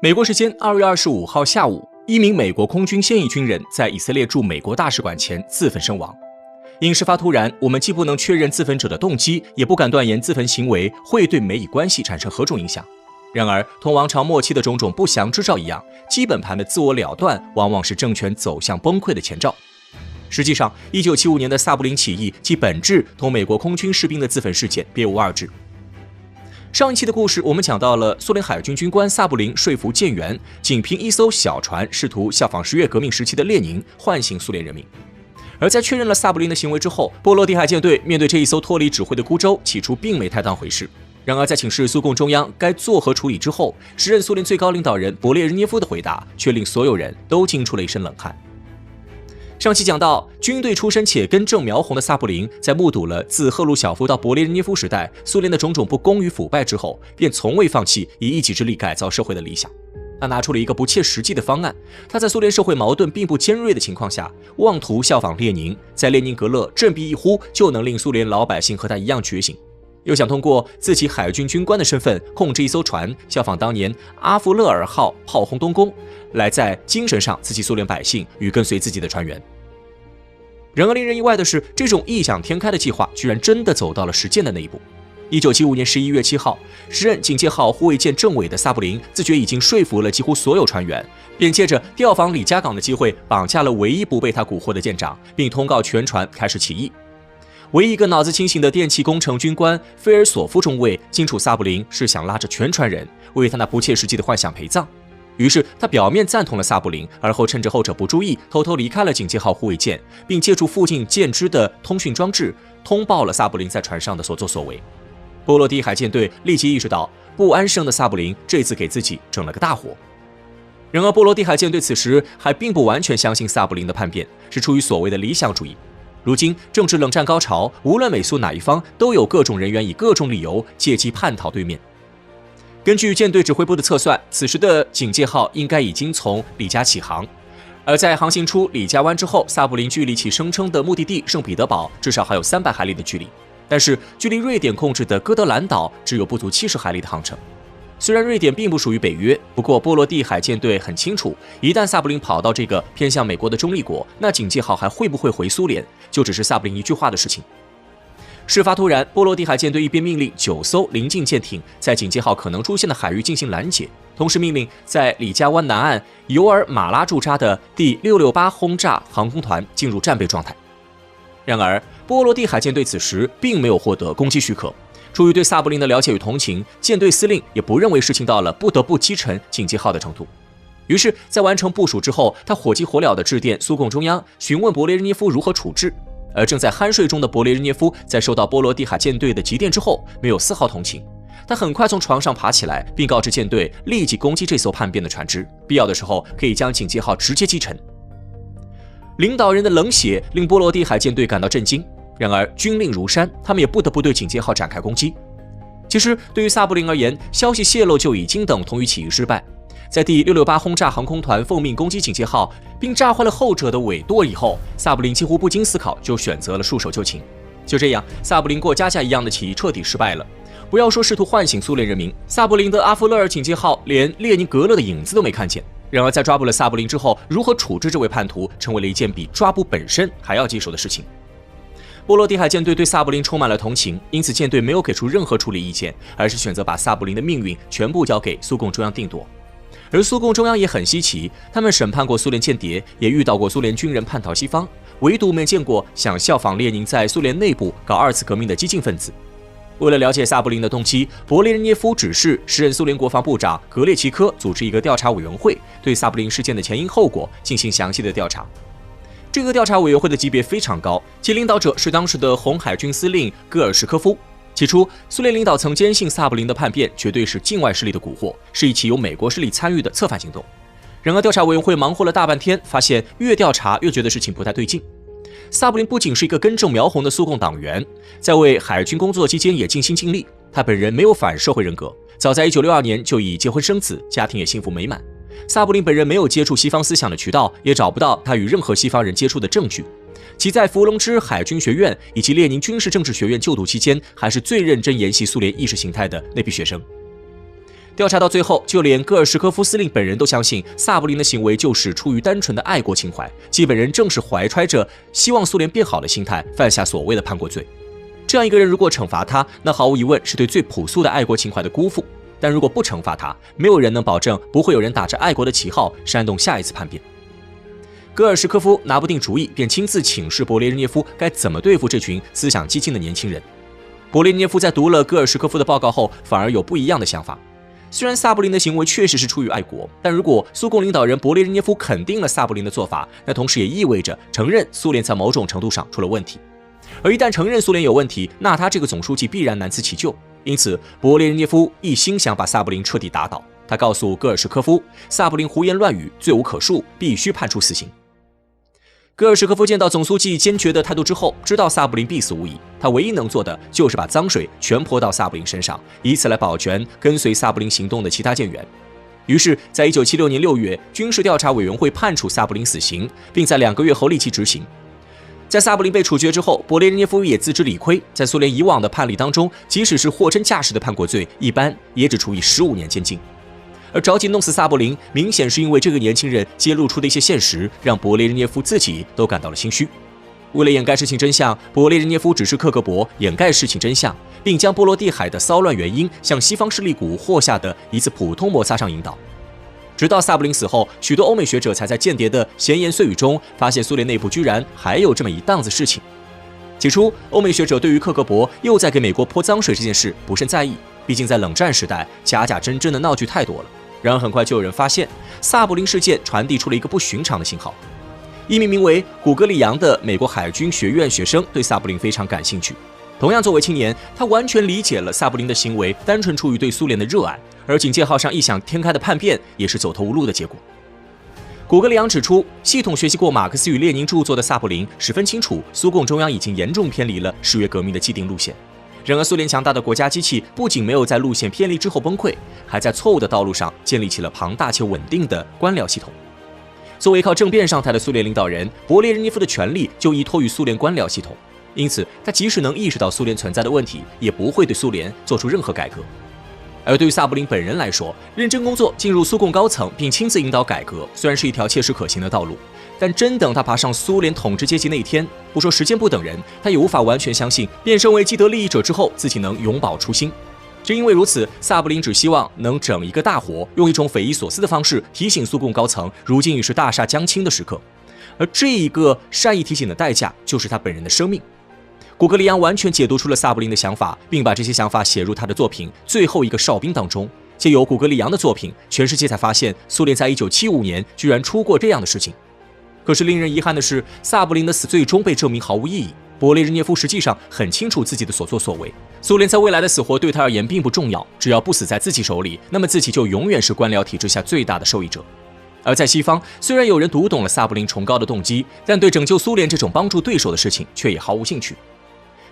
美国时间2月25号下午，一名美国空军现役军人在以色列驻美国大使馆前自焚身亡。因事发突然，我们既不能确认自焚者的动机，也不敢断言自焚行为会对美以关系产生何种影响。然而，同王朝末期的种种不祥之兆一样，基本盘的自我了断往往是政权走向崩溃的前兆。实际上，1975年的萨布林起义其本质同美国空军士兵的自焚事件别无二致。上一期的故事，我们讲到了苏联海军军官萨布林说服舰员，仅凭一艘小船试图效仿10月革命时期的列宁，唤醒苏联人民。而在确认了萨布林的行为之后，波罗的海舰队面对这一艘脱离指挥的孤舟，起初并没太当回事。然而在请示苏共中央该作何处理之后，时任苏联最高领导人勃列日涅夫的回答却令所有人都惊出了一身冷汗。上期讲到，军队出身且根正苗红的萨布林，在目睹了自赫鲁晓夫到勃列日涅夫时代苏联的种种不公与腐败之后，便从未放弃以一己之力改造社会的理想。他拿出了一个不切实际的方案，他在苏联社会矛盾并不尖锐的情况下，妄图效仿列宁，在列宁格勒振臂一呼，就能令苏联老百姓和他一样觉醒。又想通过自己海军军官的身份控制一艘船，效仿当年阿弗勒尔号炮轰东宫，来在精神上刺激苏联百姓与跟随自己的船员。然而令人意外的是，这种异想天开的计划居然真的走到了实践的那一步。1975年11月7号，时任警戒号护卫舰政委的萨布林自觉已经说服了几乎所有船员，便借着调访里加港的机会，绑架了唯一不被他蛊惑的舰长，并通告全船开始起义。唯一一个脑子清醒的电气工程军官菲尔索夫中尉清楚萨布林是想拉着全船人为他那不切实际的幻想陪葬，于是他表面赞同了萨布林，而后趁着后者不注意，偷偷离开了警戒号护卫舰，并借助附近舰只的通讯装置通报了萨布林在船上的所作所为。波罗的海舰队立即意识到，不安生的萨布林这次给自己整了个大活。然而波罗的海舰队此时还并不完全相信萨布林的叛变是出于所谓的理想主义。如今政治冷战高潮，无论美苏哪一方，都有各种人员以各种理由借机叛逃对面。根据舰队指挥部的测算，此时的警戒号应该已经从里加起航，而在航行出里加湾之后，萨布林距离其声称的目的地圣彼得堡至少还有300海里的距离，但是距离瑞典控制的哥德兰岛只有不足70海里的航程。虽然瑞典并不属于北约，不过波罗的海舰队很清楚，一旦萨布林跑到这个偏向美国的中立国，那警戒号还会不会回苏联，就只是萨布林一句话的事情。事发突然，波罗的海舰队一边命令9艘临近舰艇在警戒号可能出现的海域进行拦截，同时命令在里加湾南岸尤尔马拉驻扎的第668轰炸航空团进入战备状态。然而，波罗的海舰队此时并没有获得攻击许可。出于对萨布林的了解与同情，舰队司令也不认为事情到了不得不击沉警戒号的程度。于是，在完成部署之后，他火急火燎地致电苏共中央，询问勃列日涅夫如何处置。而正在酣睡中的勃列日涅夫，在收到波罗的海舰队的急电之后，没有丝毫同情。他很快从床上爬起来，并告知舰队立即攻击这艘叛变的船只，必要的时候可以将警戒号直接击沉。领导人的冷血令波罗的海舰队感到震惊。然而军令如山，他们也不得不对警戒号展开攻击。其实对于萨布林而言，消息泄露就已经等同于起义失败。在第668轰炸航空团奉命攻击警戒号，并炸坏了后者的尾舵以后，萨布林几乎不经思考就选择了束手就擒。就这样，萨布林过家家一样的起义彻底失败了。不要说试图唤醒苏联人民，萨布林的阿弗勒尔警戒号连列宁格勒的影子都没看见。然而在抓捕了萨布林之后，如何处置这位叛徒，成为了一件比抓捕本身还要棘手的事情。波罗的海舰队对萨布林充满了同情，因此舰队没有给出任何处理意见，而是选择把萨布林的命运全部交给苏共中央定夺。而苏共中央也很稀奇，他们审判过苏联间谍，也遇到过苏联军人叛逃西方，唯独没见过想效仿列宁在苏联内部搞2次革命的激进分子。为了了解萨布林的动机，勃列日涅夫指示时任苏联国防部长格列奇科组织一个调查委员会，对萨布林事件的前因后果进行详细的调查。这个调查委员会的级别非常高，其领导者是当时的红海军司令戈尔什科夫。起初，苏联领导曾坚信萨布林的叛变绝对是境外势力的蛊惑，是一起由美国势力参与的策反行动。然而，调查委员会忙活了大半天，发现越调查越觉得事情不太对劲。萨布林不仅是一个根正苗红的苏共党员，在为海军工作期间也尽心尽力。他本人没有反社会人格，早在1962年就已结婚生子，家庭也幸福美满。萨布林本人没有接触西方思想的渠道，也找不到他与任何西方人接触的证据。其在伏龙芝海军学院以及列宁军事政治学院就读期间，还是最认真研习苏联意识形态的那批学生。调查到最后，就连戈尔什科夫司令本人都相信萨布林的行为就是出于单纯的爱国情怀，其本人正是怀揣着希望苏联变好的心态犯下所谓的叛国罪。这样一个人如果惩罚他，那毫无疑问是对最朴素的爱国情怀的辜负。但如果不惩罚他，没有人能保证不会有人打着爱国的旗号煽动下一次叛变。戈尔什科夫拿不定主意，便亲自请示勃列日涅夫该怎么对付这群思想激进的年轻人。勃列日涅夫在读了戈尔什科夫的报告后，反而有不一样的想法。虽然萨布林的行为确实是出于爱国，但如果苏共领导人勃列日涅夫肯定了萨布林的做法，那同时也意味着承认苏联在某种程度上出了问题。而一旦承认苏联有问题，那他这个总书记必然难辞其咎。因此，勃列日涅夫一心想把萨布林彻底打倒。他告诉戈尔什科夫，萨布林胡言乱语，罪无可恕，必须判处死刑。戈尔什科夫见到总书记坚决的态度之后，知道萨布林必死无疑，他唯一能做的就是把脏水全泼到萨布林身上，以此来保全跟随萨布林行动的其他舰员。于是，在1976年6月，军事调查委员会判处萨布林死刑，并在2个月后立即执行。在萨布林被处决之后，勃列日涅夫也自知理亏，在苏联以往的判例当中，即使是货真价实的叛国罪，一般也只处以15年监禁。而着急弄死萨布林，明显是因为这个年轻人揭露出的一些现实，让勃列日涅夫自己都感到了心虚。为了掩盖事情真相，勃列日涅夫指示克格勃掩盖事情真相，并将波罗的海的骚乱原因向西方势力蛊惑下的一次普通摩擦上引导。直到萨布林死后，许多欧美学者才在间谍的闲言碎语中发现苏联内部居然还有这么一档子事情。起初，欧美学者对于克格勃又在给美国泼脏水这件事不甚在意，毕竟在冷战时代，假假真真的闹剧太多了。然而很快就有人发现，萨布林事件传递出了一个不寻常的信号。一名名为古格里扬的美国海军学院学生对萨布林非常感兴趣。同样作为青年，他完全理解了萨布林的行为单纯出于对苏联的热爱，而警戒号上异想天开的叛变也是走投无路的结果。古格里扬指出，系统学习过马克思与列宁著作的萨布林十分清楚，苏共中央已经严重偏离了十月革命的既定路线。然而，苏联强大的国家机器不仅没有在路线偏离之后崩溃，还在错误的道路上建立起了庞大且稳定的官僚系统。作为靠政变上台的苏联领导人，勃列日涅夫的权力就依托于苏联官僚系统，因此他即使能意识到苏联存在的问题，也不会对苏联做出任何改革。而对于萨布林本人来说，认真工作，进入苏共高层并亲自引导改革，虽然是一条切实可行的道路，但真等他爬上苏联统治阶级那一天，不说时间不等人，他也无法完全相信变身为既得利益者之后，自己能永葆初心。正因为如此，萨布林只希望能整一个大活，用一种匪夷所思的方式提醒苏共高层，如今已是大厦将倾的时刻。而这一个善意提醒的代价，就是他本人的生命。古格里扬完全解读出了萨布林的想法，并把这些想法写入他的作品《最后一个哨兵》当中。借由古格里扬的作品，全世界才发现苏联在1975年居然出过这样的事情。可是令人遗憾的是，萨布林的死最终被证明毫无意义。勃列日涅夫实际上很清楚自己的所作所为，苏联在未来的死活对他而言并不重要，只要不死在自己手里，那么自己就永远是官僚体制下最大的受益者。而在西方，虽然有人读懂了萨布林崇高的动机，但对拯救苏联这种帮助对手的事情却也毫无兴趣。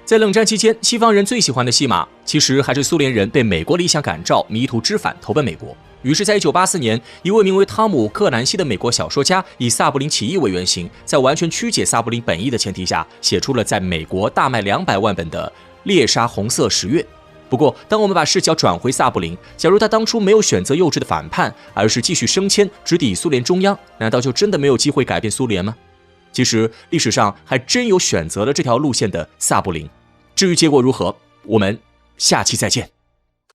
在冷战期间，西方人最喜欢的戏码，其实还是苏联人被美国理想感召，迷途知返，投奔美国。于是，在1984年，一位名为汤姆·克兰西的美国小说家，以萨布林起义为原型，在完全曲解萨布林本意的前提下，写出了在美国大卖200万本的《猎杀红色十月》。不过，当我们把视角转回萨布林，假如他当初没有选择幼稚的反叛，而是继续升迁，直抵苏联中央，难道就真的没有机会改变苏联吗？其实，历史上还真有选择了这条路线的萨布林。至于结果如何，我们下期再见。